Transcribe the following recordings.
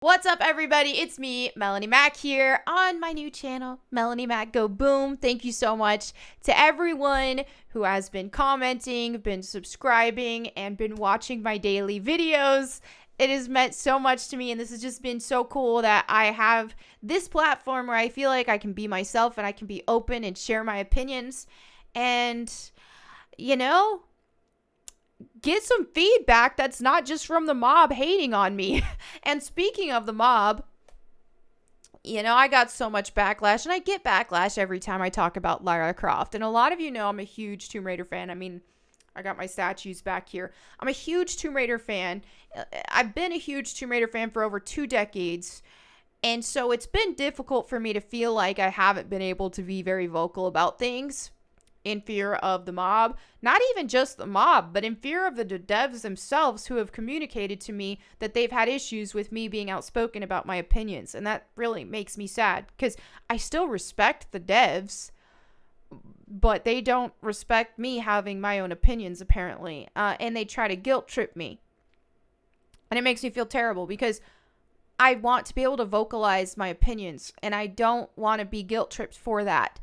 What's up, everybody? It's me, Melanie Mac, here on my new channel, Melanie Mac Go Boom. Thank you so much to everyone who has been commenting, been subscribing, and been watching my daily videos. It has meant so much to me, and this has just been so cool that I have this platform where I feel like I can be myself and I can be open and share my opinions and, get some feedback that's not just from the mob hating on me. And speaking of the mob, I got so much backlash, and I get backlash every time I talk about Lara Croft. And a lot of you know I'm a huge Tomb Raider fan. I mean, I got my statues back here. I'm a huge Tomb Raider fan. I've been a huge Tomb Raider fan for over 2 decades. And so it's been difficult for me to feel like I haven't been able to be very vocal about things in fear of the mob. Not even just the mob, but in fear of the devs themselves, who have communicated to me that they've had issues with me being outspoken about my opinions. And that really makes me sad, because I still respect the devs, but they don't respect me having my own opinions, apparently. And they try to guilt trip me. And it makes me feel terrible, because I want to be able to vocalize my opinions, and I don't want to be guilt tripped for that.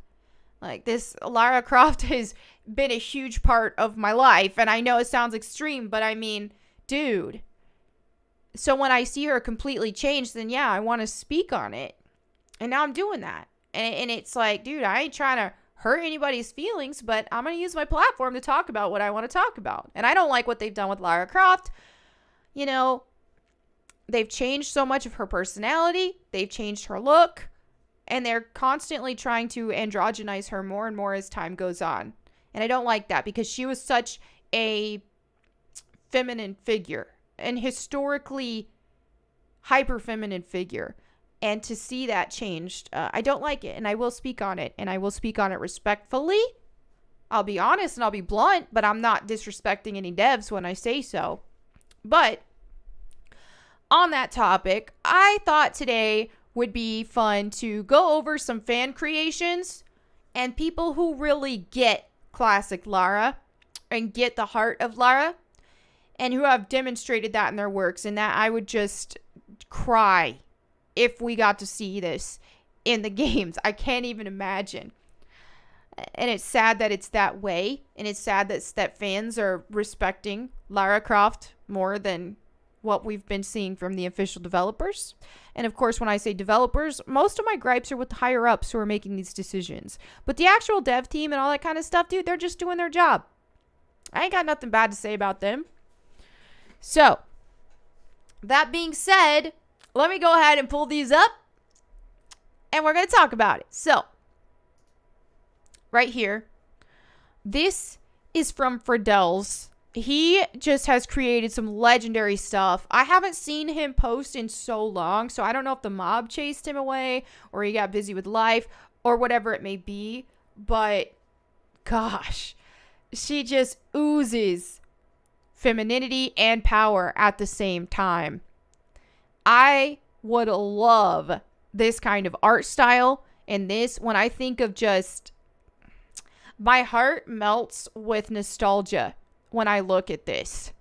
Like, this Lara Croft has been a huge part of my life, and I know it sounds extreme, but I mean, dude. So when I see her completely changed, then yeah, I want to speak on it. And now I'm doing that. And it's like, dude, I ain't trying to hurt anybody's feelings, but I'm going to use my platform to talk about what I want to talk about. And I don't like what they've done with Lara Croft. They've changed so much of her personality. They've changed her look. And they're constantly trying to androgynize her more and more as time goes on. And I don't like that, because she was such a feminine figure, an historically hyper feminine figure. And to see that changed, I don't like it. And I will speak on it. And I will speak on it respectfully. I'll be honest and I'll be blunt, but I'm not disrespecting any devs when I say so. But on that topic, I thought today would be fun to go over some fan creations and people who really get classic Lara and get the heart of Lara, and who have demonstrated that in their works, and that I would just cry if we got to see this in the games. I can't even imagine. And it's sad that it's that way, and it's sad that fans are respecting Lara Croft more than what we've been seeing from the official developers. And of course, when I say developers, most of my gripes are with the higher ups who are making these decisions. But the actual dev team and all that kind of stuff, dude, they're just doing their job. I ain't got nothing bad to say about them. So, that being said, let me go ahead and pull these up, and we're going to talk about it. So, right here, this is from Fridel's. He just has created some legendary stuff. I haven't seen him post in so long, so I don't know if the mob chased him away or he got busy with life or whatever it may be. But gosh, she just oozes femininity and power at the same time. I would love this kind of art style. And this, when I think of just, my heart melts with nostalgia when I look at this.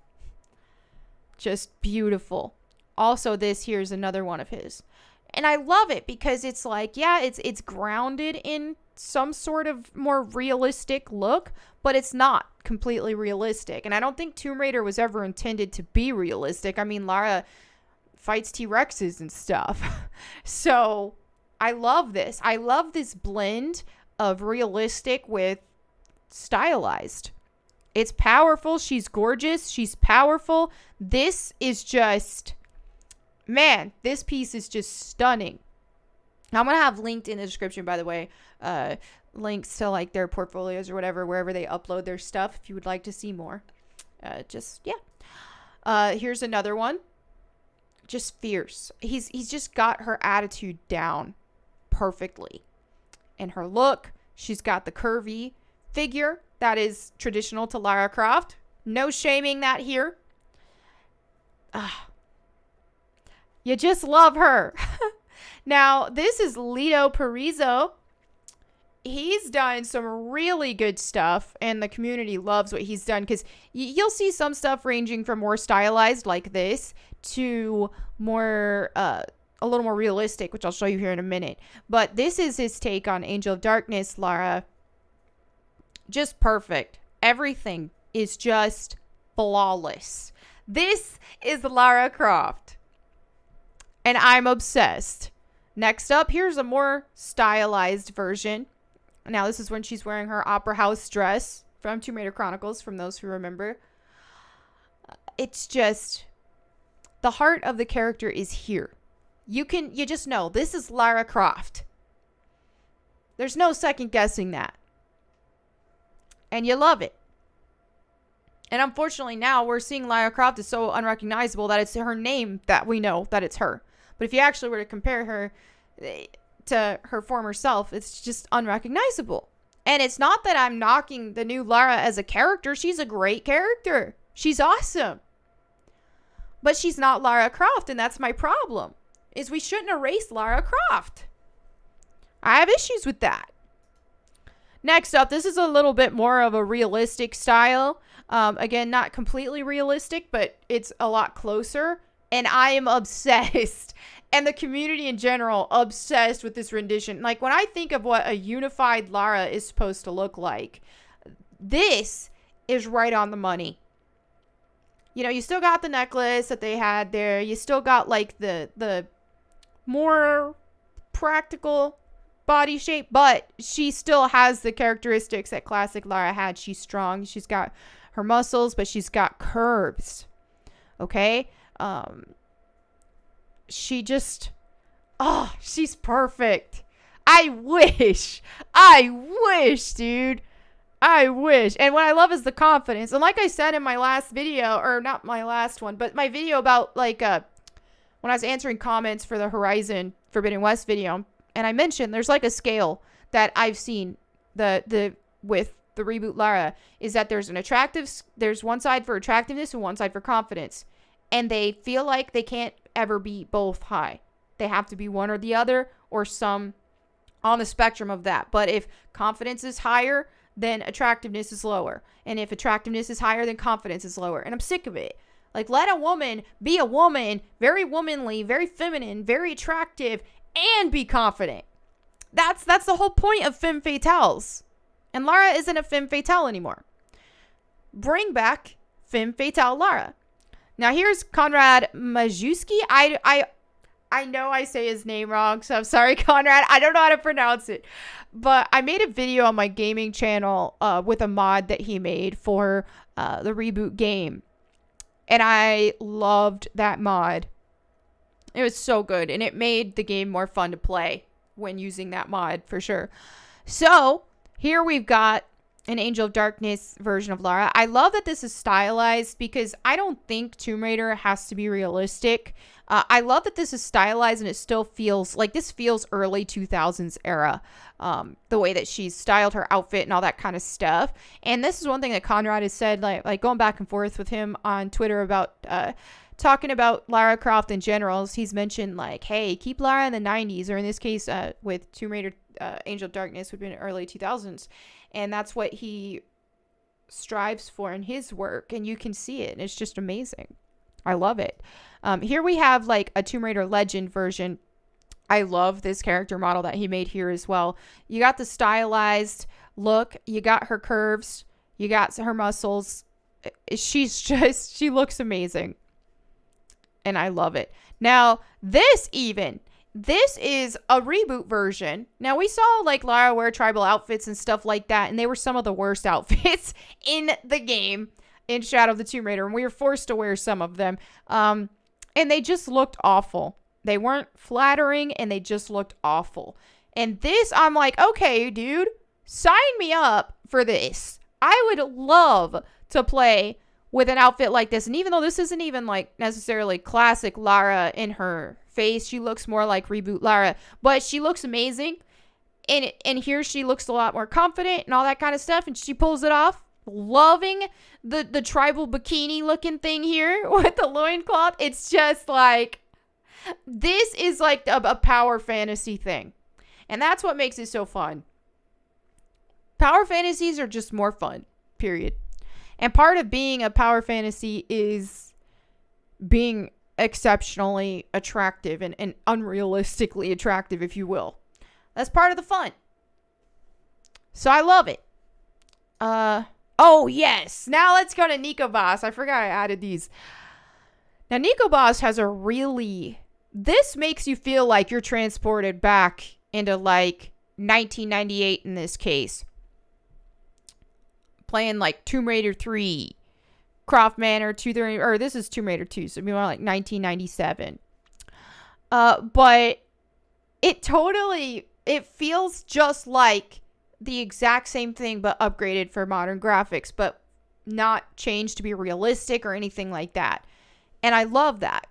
Just beautiful. Also, this here's another one of his. And I love it because it's like, yeah, it's grounded in some sort of more realistic look, but it's not completely realistic. And I don't think Tomb Raider was ever intended to be realistic. I mean, Lara fights T-Rexes and stuff. So I love this. I love this blend of realistic with stylized. It's powerful. She's gorgeous. She's powerful. This is just, man, this piece is just stunning. I'm going to have linked in the description, by the way, links to like their portfolios or whatever, wherever they upload their stuff, if you would like to see more. Here's another one. Just fierce. He's just got her attitude down perfectly. And her look, she's got the curvy figure that is traditional to Lara Croft. No shaming that here. You just love her. Now, this is Lito Parisot. He's done some really good stuff, and the community loves what he's done, because you'll see some stuff ranging from more stylized like this to more a little more realistic, which I'll show you here in a minute. But this is his take on Angel of Darkness, Lara. Just perfect. Everything is just flawless. This is Lara Croft. And I'm obsessed. Next up, here's a more stylized version. Now, this is when she's wearing her Opera House dress from Tomb Raider Chronicles, from those who remember. It's just, the heart of the character is here. You just know, this is Lara Croft. There's no second guessing that. And you love it. And unfortunately now we're seeing Lara Croft is so unrecognizable that it's her name that we know that it's her. But if you actually were to compare her to her former self, it's just unrecognizable. And it's not that I'm knocking the new Lara as a character. She's a great character. She's awesome. But she's not Lara Croft, and that's my problem. Is we shouldn't erase Lara Croft. I have issues with that. Next up, this is a little bit more of a realistic style. Again, not completely realistic, but it's a lot closer. And I am obsessed. And the community in general, obsessed with this rendition. Like, when I think of what a unified Lara is supposed to look like, this is right on the money. You know, you still got the necklace that they had there. You still got, like, the more practical body shape, but she still has the characteristics that classic Lara had. She's strong. She's got her muscles, but she's got curves. Okay? She just, she's perfect. I wish, dude. I wish. And what I love is the confidence. And like I said in my last video, or not my last one, but my video about, like, when I was answering comments for the Horizon Forbidden West video, and I mentioned there's like a scale that I've seen with the reboot Lara, is that there's one side for attractiveness and one side for confidence. And they feel like they can't ever be both high. They have to be one or the other, or some on the spectrum of that. But if confidence is higher, then attractiveness is lower. And if attractiveness is higher, then confidence is lower. And I'm sick of it. Like, let a woman be a woman, very womanly, very feminine, very attractive, and be confident. That's the whole point of femme fatales. And Lara isn't a femme fatale anymore. Bring back femme fatale Lara. Now here's Konrad Majewski. I know I say his name wrong, so I'm sorry, Konrad. I don't know how to pronounce it. But I made a video on my gaming channel with a mod that he made for the reboot game. And I loved that mod. It was so good. And it made the game more fun to play when using that mod, for sure. So here we've got an Angel of Darkness version of Lara. I love that this is stylized, because I don't think Tomb Raider has to be realistic. I love that this is stylized, and it still feels like this feels early 2000s era. The way that she's styled her outfit and all that kind of stuff. And this is one thing that Conrad has said, like going back and forth with him on Twitter about talking about Lara Croft in general. He's mentioned, like, hey, keep Lara in the 90s, or in this case with Tomb Raider Angel of Darkness would be in early 2000s. And that's what he strives for in his work. And you can see it. And it's just amazing. I love it. Here we have like a Tomb Raider Legend version. I love this character model that he made here as well. You got the stylized look. You got her curves. You got her muscles. She looks amazing. And I love it. Now, this is a reboot version. Now, we saw like Lara wear tribal outfits and stuff like that, and they were some of the worst outfits in the game in Shadow of the Tomb Raider, and we were forced to wear some of them. And they just looked awful. They weren't flattering, and they just looked awful. And this, I'm like, okay, dude, sign me up for this. I would love to play with an outfit like this. And even though this isn't even like necessarily classic Lara in her face, she looks more like reboot Lara, but she looks amazing. And here she looks a lot more confident and all that kind of stuff, and she pulls it off. Loving the tribal bikini looking thing here with the loincloth. It's just like, this is like a power fantasy thing. And that's what makes it so fun. Power fantasies are just more fun, period. And part of being a power fantasy is being exceptionally attractive and unrealistically attractive, if you will. That's part of the fun. So I love it. Oh, yes. Now let's go to Nico Boss. I forgot I added these. Now, Nico Boss has a really... This makes you feel like you're transported back into, like, 1998 in this case. Playing, like, Tomb Raider 3. Croft Manor 230... Or this is Tomb Raider 2, so it'd be more like 1997. But it totally... It feels just like the exact same thing, but upgraded for modern graphics, but not changed to be realistic or anything like that. And I love that.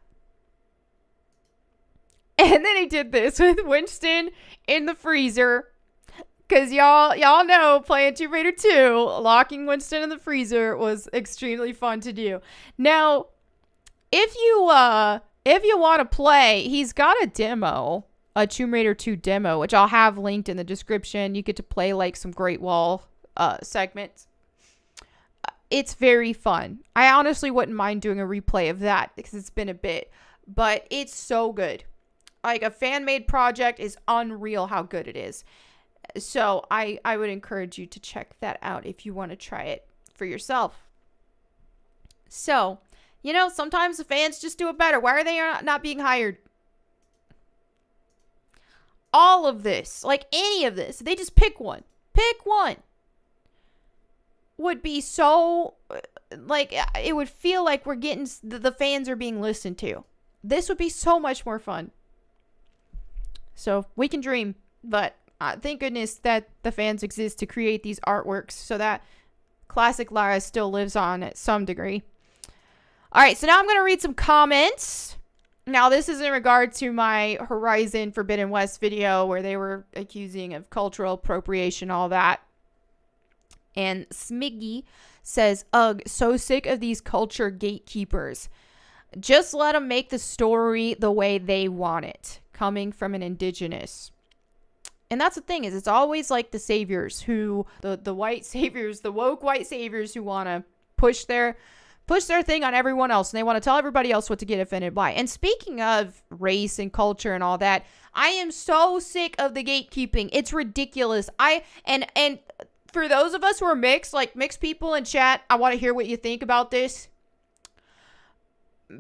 And then he did this with Winston in the freezer. Because y'all know, playing Tomb Raider 2, locking Winston in the freezer was extremely fun to do. Now, if you want to play, he's got a demo. A Tomb Raider 2 demo, which I'll have linked in the description. You get to play like some Great Wall segments. It's very fun. I honestly wouldn't mind doing a replay of that because it's been a bit, but it's so good. Like, a fan-made project is unreal how good it is. So I would encourage you to check that out if you want to try it for yourself. So, you know, sometimes the fans just do it better. Why are they not being hired? All of this, like any of this, they just pick one. Pick one. Would be so, like, it would feel like we're getting, the fans are being listened to. This would be so much more fun. So, we can dream, but thank goodness that the fans exist to create these artworks so that classic Lara still lives on at some degree. Alright, so now I'm going to read some comments. Now, this is in regard to my Horizon Forbidden West video where they were accusing of cultural appropriation, all that. And Smiggy says, ugh, so sick of these culture gatekeepers. Just let them make the story the way they want it, coming from an indigenous. And that's the thing, is it's always like the saviors who, the white saviors, the woke white saviors who want to push their thing on everyone else, and they want to tell everybody else what to get offended by. And speaking of race and culture and all that, I am so sick of the gatekeeping. It's ridiculous. And for those of us who are mixed, like mixed people in chat, I want to hear what you think about this.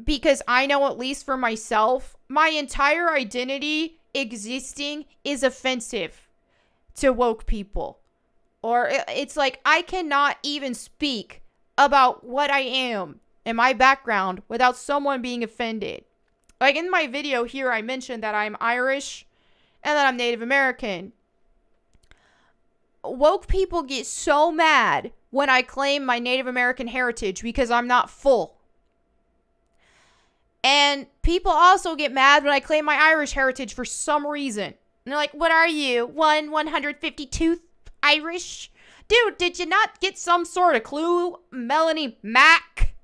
Because I know, at least for myself, my entire identity existing is offensive to woke people. Or it's like I cannot even speak about what I am and my background without someone being offended. Like in my video here, I mentioned that I'm Irish and that I'm Native American. Woke people get so mad when I claim my Native American heritage because I'm not full. And people also get mad when I claim my Irish heritage for some reason. And they're like, what are you? 152th Irish? Dude, did you not get some sort of clue, Melanie Mac?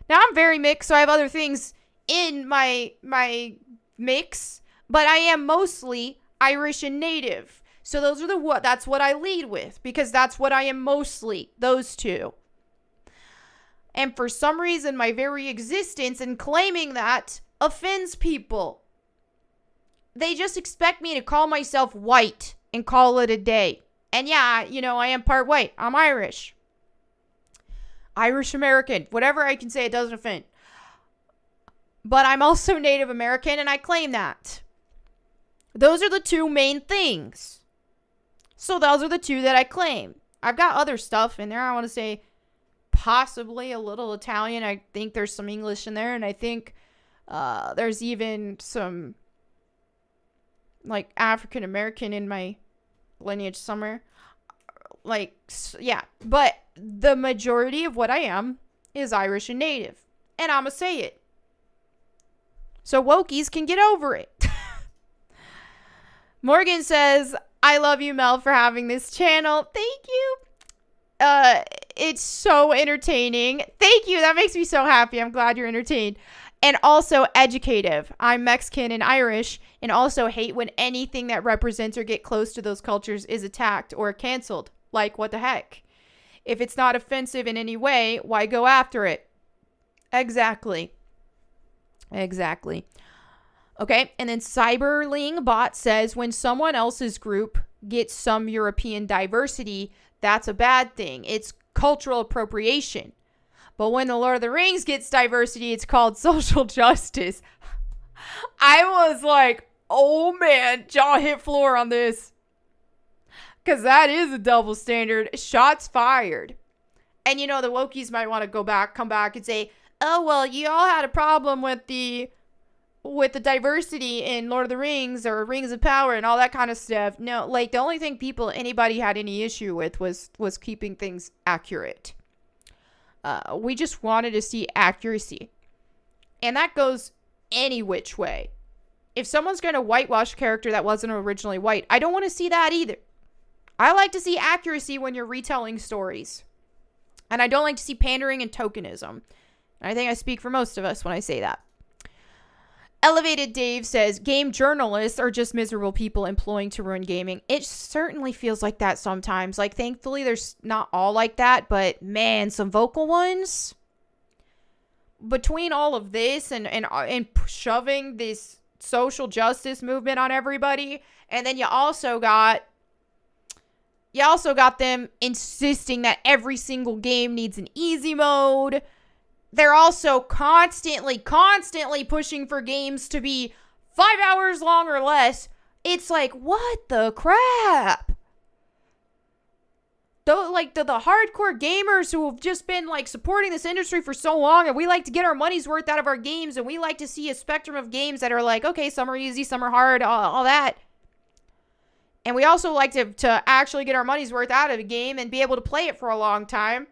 Now, I'm very mixed, so I have other things in my mix, but I am mostly Irish and Native. So those are that's what I lead with, because that's what I am mostly, those two. And for some reason, my very existence in claiming that offends people. They just expect me to call myself white and call it a day. And yeah, you know, I am part white. I'm Irish. Irish American. Whatever I can say, it doesn't offend. But I'm also Native American, and I claim that. Those are the two main things. So those are the two that I claim. I've got other stuff in there. I want to say possibly a little Italian. I think there's some English in there, and I think there's even some like African American in my lineage somewhere. Like, yeah. But the majority of what I am is Irish and Native. And I'ma say it. So wokies can get over it. Morgan says, I love you, Mel, for having this channel. Thank you. It's so entertaining. Thank you. That makes me so happy. I'm glad you're entertained. And also educative. I'm Mexican and Irish, and also hate when anything that represents or get close to those cultures is attacked or canceled. Like, what the heck? If it's not offensive in any way, why go after it? Exactly. Okay, and then Cyberling Bot says when someone else's group gets some European diversity, that's a bad thing. It's cultural appropriation. But when the Lord of the Rings gets diversity, it's called social justice. I was like, oh man, jaw hit floor on this. Because that is a double standard. Shots fired. And the wokies might want to come back and say, oh, well, you all had a problem with the diversity in Lord of the Rings or Rings of Power and all that kind of stuff. No, like the only thing anybody had any issue with was keeping things accurate. We just wanted to see accuracy. And that goes any which way. If someone's going to whitewash a character that wasn't originally white, I don't want to see that either. I like to see accuracy when you're retelling stories. And I don't like to see pandering and tokenism. And I think I speak for most of us when I say that. Elevated Dave says, game journalists are just miserable people employing to ruin gaming. It certainly feels like that sometimes. Like, thankfully, there's not all like that. But, man, some vocal ones. Between all of this and shoving this social justice movement on everybody. And then you also got them insisting that every single game needs an easy mode. They're also constantly pushing for games to be 5 hours long or less. It's like, what the crap? The hardcore gamers who have just been like supporting this industry for so long, and we like to get our money's worth out of our games, and we like to see a spectrum of games that are like, okay, some are easy, some are hard, all that. And we also like to actually get our money's worth out of a game and be able to play it for a long time.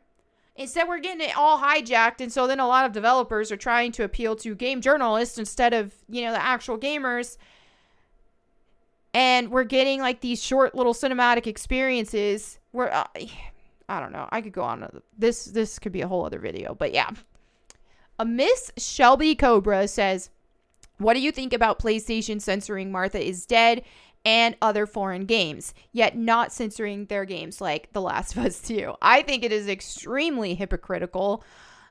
Instead, we're getting it all hijacked, and so then a lot of developers are trying to appeal to game journalists instead of, the actual gamers. And we're getting, like, these short little cinematic experiences where, I don't know, I could go on. This could be a whole other video, but yeah. A Miss Shelby Cobra says, what do you think about PlayStation censoring Martha is Dead and other foreign games, yet not censoring their games like The Last of Us 2? I think it is extremely hypocritical.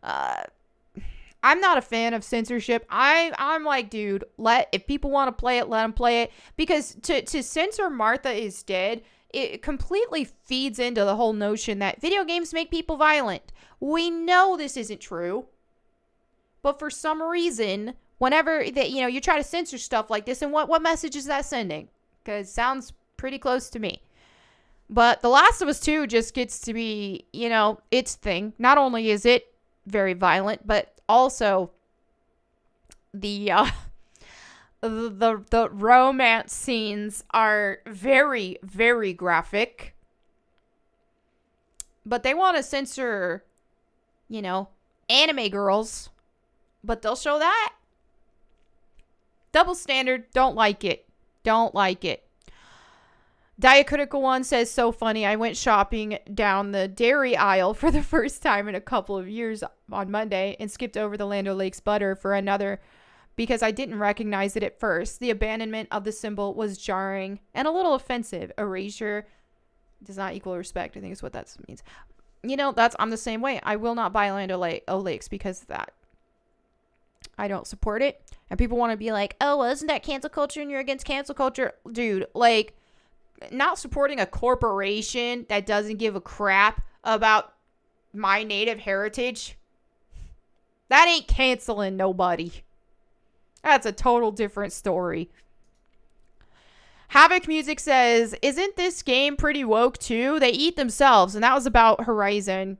I'm not a fan of censorship. I'm like, dude, if people want to play it, let them play it. Because to censor Martha is Dead, it completely feeds into the whole notion that video games make people violent. We know this isn't true. But for some reason, whenever that you try to censor stuff like this, and what message is that sending? Because it sounds pretty close to me. But The Last of Us 2 just gets to be, its thing. Not only is it very violent, but also the romance scenes are very, very graphic. But they want to censor, anime girls. But they'll show that. Double standard. Don't like it. Diacritical One says, so funny. I went shopping down the dairy aisle for the first time in a couple of years on Monday and skipped over the Land O'Lakes butter for another because I didn't recognize it at first. The abandonment of the symbol was jarring and a little offensive. Erasure does not equal respect, I think is what that means. I'm the same way. I will not buy Land O'Lakes because of that. I don't support it. And people want to be like, oh, well, isn't that cancel culture and you're against cancel culture? Dude, like, not supporting a corporation that doesn't give a crap about my native heritage, that ain't canceling nobody. That's a total different story. Havoc Music says, isn't this game pretty woke too? They eat themselves. And that was about Horizon.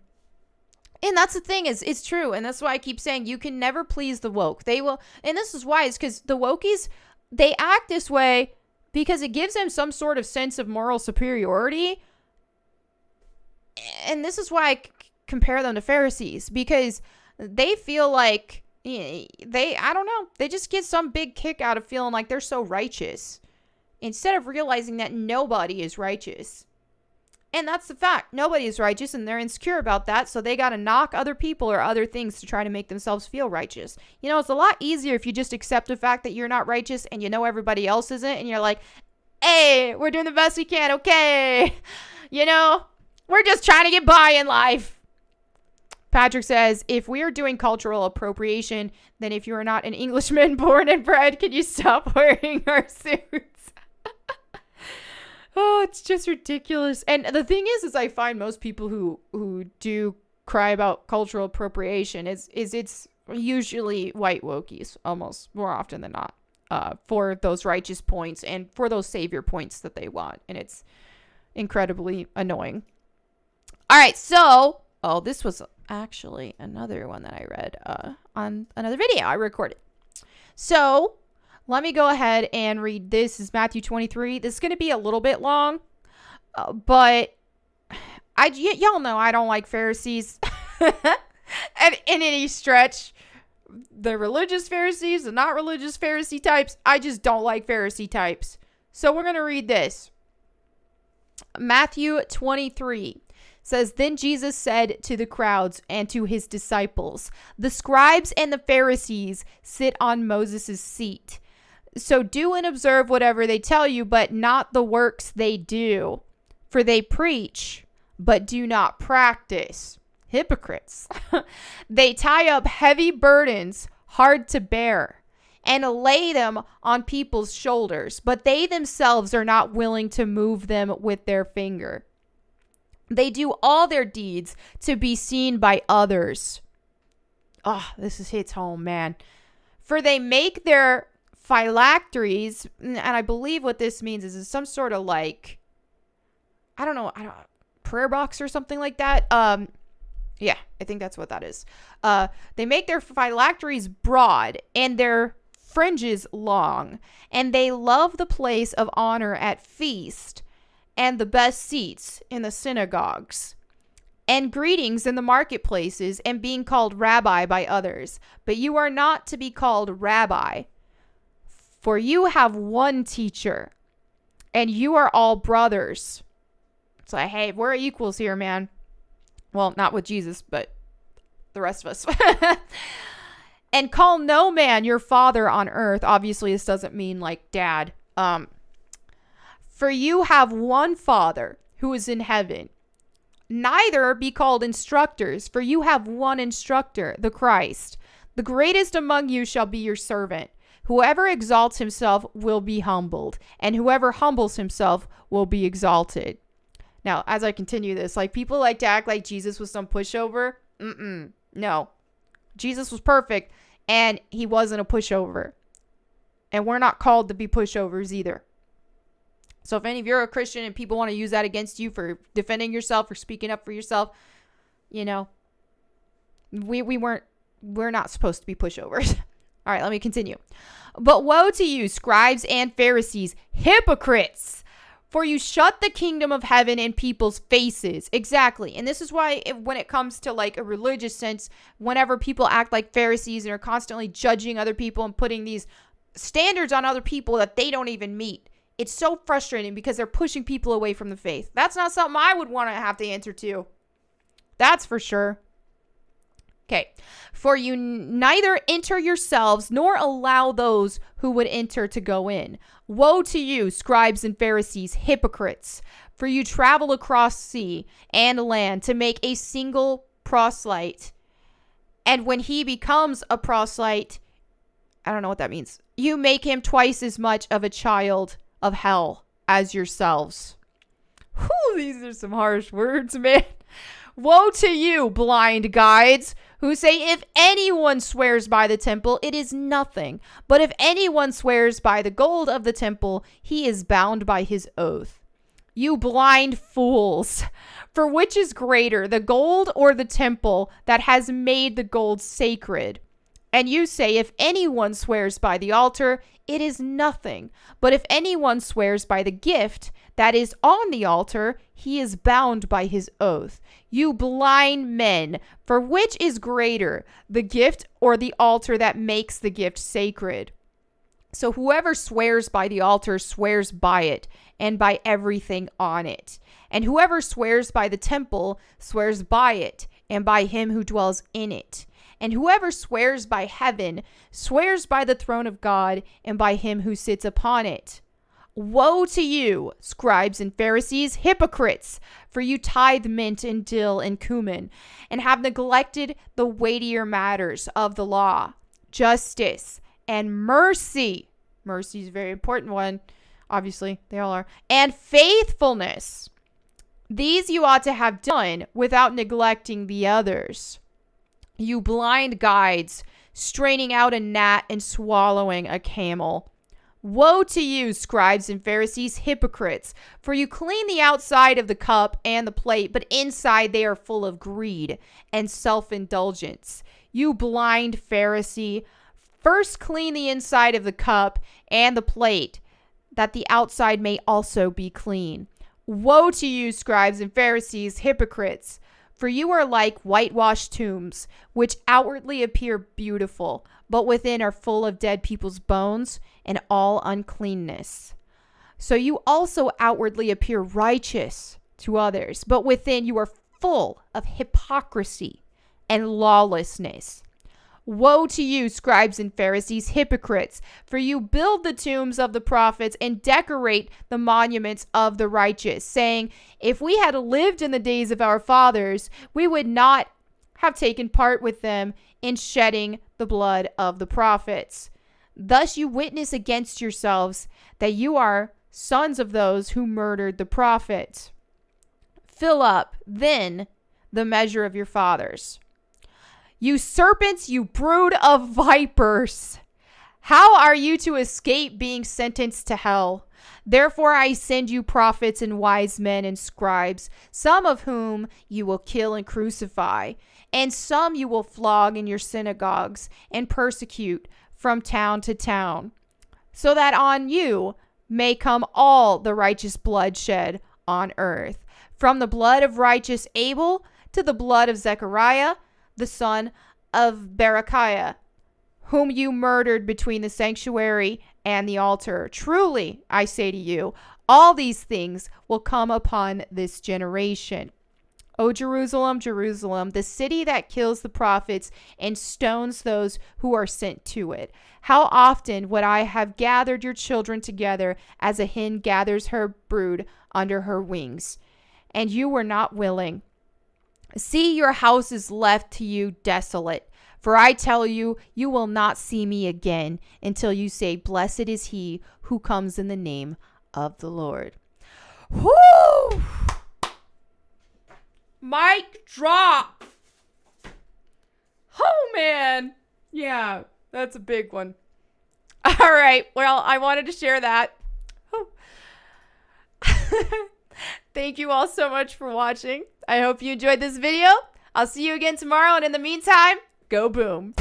And that's the thing, is it's true. And that's why I keep saying you can never please the woke. They will. And this is why, is because the wokies, they act this way because it gives them some sort of sense of moral superiority. And this is why I compare them to Pharisees, because they feel like I don't know, they just get some big kick out of feeling like they're so righteous instead of realizing that nobody is righteous. And that's the fact. Nobody is righteous, and they're insecure about that, so they got to knock other people or other things to try to make themselves feel righteous. It's a lot easier if you just accept the fact that you're not righteous and everybody else isn't, and you're like, hey, we're doing the best we can, okay? We're just trying to get by in life. Patrick says, if we are doing cultural appropriation, then if you are not an Englishman born and bred, can you stop wearing our suits? Oh, it's just ridiculous. And the thing is I find most people who do cry about cultural appropriation is it's usually white wokies, almost more often than not, for those righteous points and for those savior points that they want. And it's incredibly annoying. All right, so, this was actually another one that I read on another video I recorded. So let me go ahead and read this. This is Matthew 23. This is going to be a little bit long, but y'all know I don't like Pharisees in any stretch. The religious Pharisees, the not religious Pharisee types, I just don't like Pharisee types. So we're going to read this. Matthew 23 says, then Jesus said to the crowds and to his disciples, the scribes and the Pharisees sit on Moses' seat. So do and observe whatever they tell you, but not the works they do. For they preach, but do not practice. Hypocrites. They tie up heavy burdens, hard to bear, and lay them on people's shoulders, but they themselves are not willing to move them with their finger. They do all their deeds to be seen by others. This hits home, man. For they make their phylacteries, and I believe what this means is some sort of like, I don't know, prayer box or something like that. Yeah, I think that's what that is. They make their phylacteries broad and their fringes long, and they love the place of honor at feast and the best seats in the synagogues, and greetings in the marketplaces, and being called rabbi by others. But you are not to be called rabbi, for you have one teacher, and you are all brothers. It's like, hey, we're equals here, man. Well, not with Jesus, but the rest of us. And call no man your father on earth. Obviously, this doesn't mean like dad. For you have one Father who is in heaven. Neither be called instructors, for you have one instructor, the Christ. The greatest among you shall be your servant. Whoever exalts himself will be humbled, and whoever humbles himself will be exalted. Now, as I continue this, like, people like to act like Jesus was some pushover. No. Jesus was perfect, and he wasn't a pushover. And we're not called to be pushovers either. So if any of you are a Christian and people want to use that against you for defending yourself or speaking up for yourself, you know, we're not supposed to be pushovers. All right, let me continue. But woe to you, scribes and Pharisees, hypocrites! For you shut the kingdom of heaven in people's faces. Exactly. And this is why when it comes to like a religious sense, whenever people act like Pharisees and are constantly judging other people and putting these standards on other people that they don't even meet, it's so frustrating because they're pushing people away from the faith. That's not something I would want to have to answer to. That's for sure. Okay. For you neither enter yourselves nor allow those who would enter to go in. Woe to you, scribes and Pharisees, hypocrites! For you travel across sea and land to make a single proselyte. And when he becomes a proselyte, I don't know what that means, you make him twice as much of a child of hell as yourselves. Whew, these are some harsh words, man. Woe to you, blind guides, who say, if anyone swears by the temple, it is nothing. But if anyone swears by the gold of the temple, he is bound by his oath. You blind fools! For which is greater, the gold or the temple that has made the gold sacred? And you say, if anyone swears by the altar, it is nothing. But if anyone swears by the gift that is on the altar, he is bound by his oath. You blind men, for which is greater, the gift or the altar that makes the gift sacred? So whoever swears by the altar swears by it and by everything on it. And whoever swears by the temple swears by it and by him who dwells in it. And whoever swears by heaven swears by the throne of God and by him who sits upon it. Woe to you, scribes and Pharisees, hypocrites, for you tithe mint and dill and cumin, and have neglected the weightier matters of the law, justice and mercy. Mercy is a very important one. Obviously, they all are. And faithfulness. These you ought to have done without neglecting the others. You blind guides, straining out a gnat and swallowing a camel. Woe to you, scribes and Pharisees, hypocrites, for you clean the outside of the cup and the plate, but inside they are full of greed and self-indulgence. You blind Pharisee, first clean the inside of the cup and the plate, that the outside may also be clean. Woe to you, scribes and Pharisees, hypocrites, for you are like whitewashed tombs, which outwardly appear beautiful, but within are full of dead people's bones and all uncleanness. So you also outwardly appear righteous to others, but within you are full of hypocrisy and lawlessness. Woe to you, scribes and Pharisees, hypocrites, for you build the tombs of the prophets and decorate the monuments of the righteous, saying, if we had lived in the days of our fathers, we would not have taken part with them in shedding the blood of the prophets. Thus you witness against yourselves that you are sons of those who murdered the prophets. Fill up, then, the measure of your fathers. You serpents, you brood of vipers, how are you to escape being sentenced to hell? Therefore I send you prophets and wise men and scribes, some of whom you will kill and crucify, and some you will flog in your synagogues and persecute from town to town, so that on you may come all the righteous bloodshed on earth, from the blood of righteous Abel to the blood of Zechariah, the son of Berechiah, whom you murdered between the sanctuary and the altar. Truly, I say to you, all these things will come upon this generation. O Jerusalem, Jerusalem, the city that kills the prophets and stones those who are sent to it. How often would I have gathered your children together as a hen gathers her brood under her wings, and you were not willing. See, your house is left to you desolate. For I tell you, you will not see me again until you say, blessed is he who comes in the name of the Lord. Whoo! Mic drop. Oh, man. Yeah, that's a big one. All right. Well, I wanted to share that. Thank you all so much for watching. I hope you enjoyed this video. I'll see you again tomorrow. And in the meantime, go boom.